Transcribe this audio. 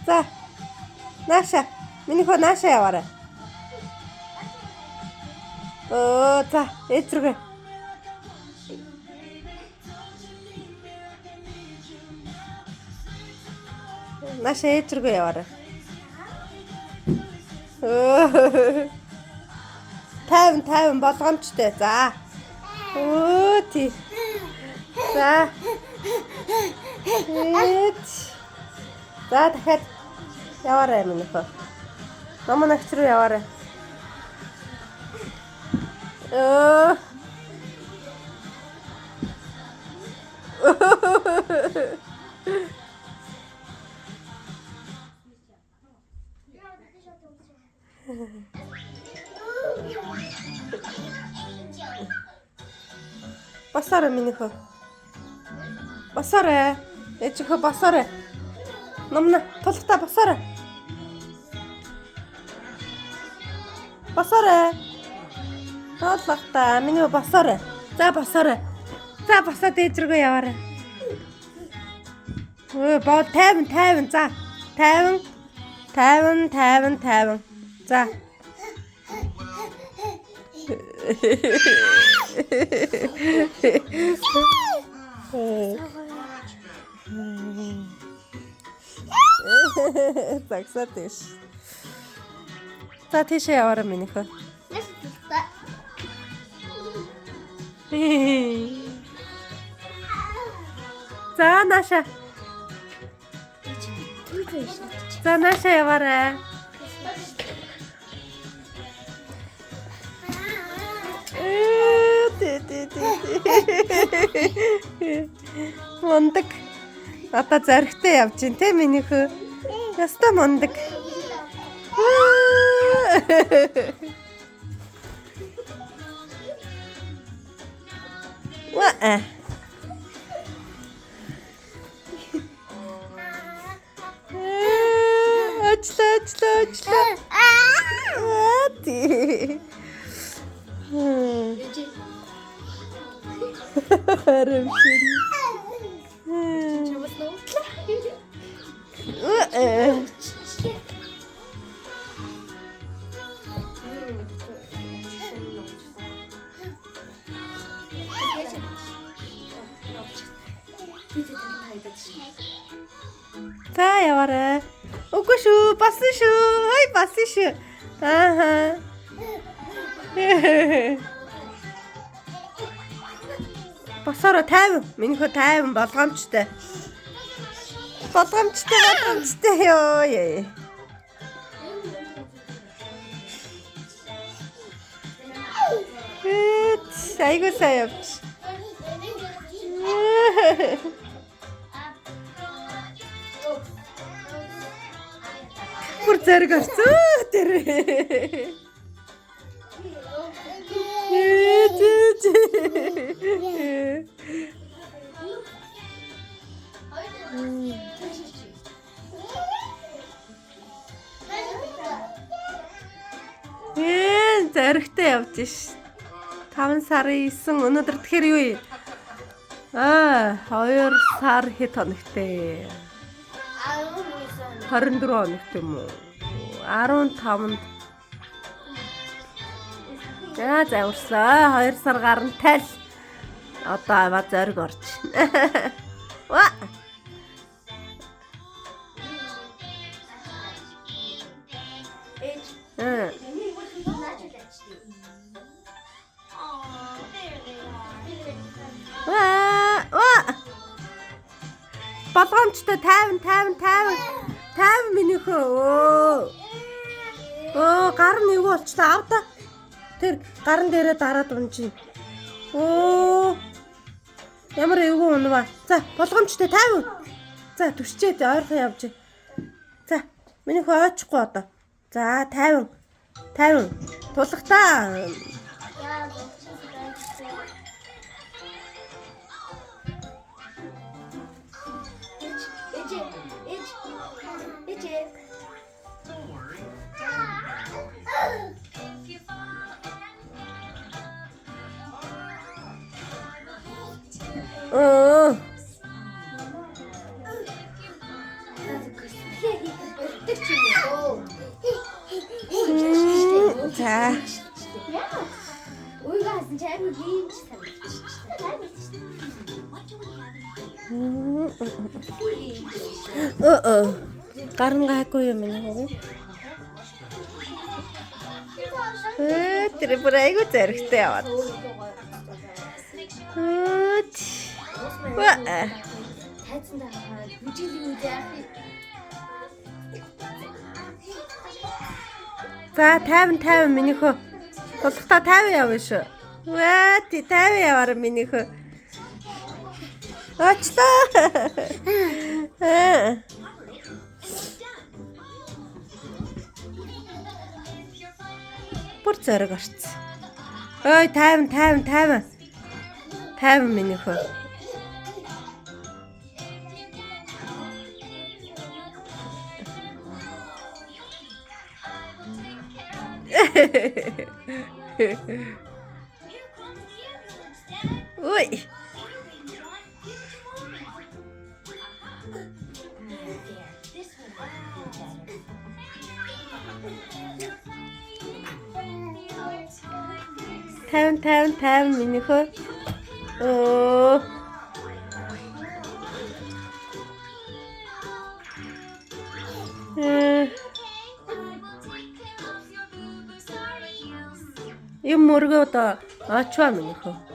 За. Нааша. Минийхөө нааша яваарай. За, ээдрүгэ. Нааша ээдрүгэ яваарай. 50 болгоомжтой. За. Тий. За. За дахиад яваарай минийхөө. Номоногч руу яваарай. Босоорой минийхөө. Босоорой. Ээжийнхөө босоорой. Номно тулхтаа босоорой. Босоорой. Тулхтаа миний босоорой. За босоорой. За босоод ээж рүүгээ яваарай. Боо 50. За 50. За. Таксатиш. За тийшээ яваарай минийхөө. За наша. За наша яваарай. Мондөг. Одоо зоригтой явж гин те минийхөө. Яста мондөг. Ваа. Очлоо. Ати. Харамшин. За яваарай. Үгүй шүү, басан шүү. Ой, басан шүү. Ааха. Босоорой 50. Минийхөө 50 болгоомжтой. Болгоомжтой ёо. Айгуу сайн явж. Бүр зэрэг орцоо тэр. Зэрэгтэй явж ш. 5 сарын 9 өнөөдөр тэгэхээр юу вэ? 2 сар хэд хоногтэй? 24 хоногт юм уу? 15-нд. Зааварсаа 2 сар гарантай л одоо аваа зориг орж байна. Ва. Болгоомжтой 50 минийхөө. Гар нь юу болчлаа авда. Тэр гарн дээрээ дараад унжи. Ямар эвгүй унваа. За, болгоомжтой 50. За, төсчээд ойрхон явж. За, минийхөө ойчихгүй одоо. За, 50. Тулхтаа. За. Уйгаас нь чамд ийм ч санагдчих. Гарн гайгүй юм байна. Тэр бүр айгу зэрэгтэй яваад. Тайцсан даа. Бүжилийн үе яах вэ? За 50 миний хөө. Тулхтаа 50 явна шүү. Ваа тий 50 яваар миний хөө. Очлоо. Бүр зэрэг орцсон. Ой 50 миний хөө. Ой. Тавин миний хөө. Оо. Юм мөргөө одоо очоо миний хөө.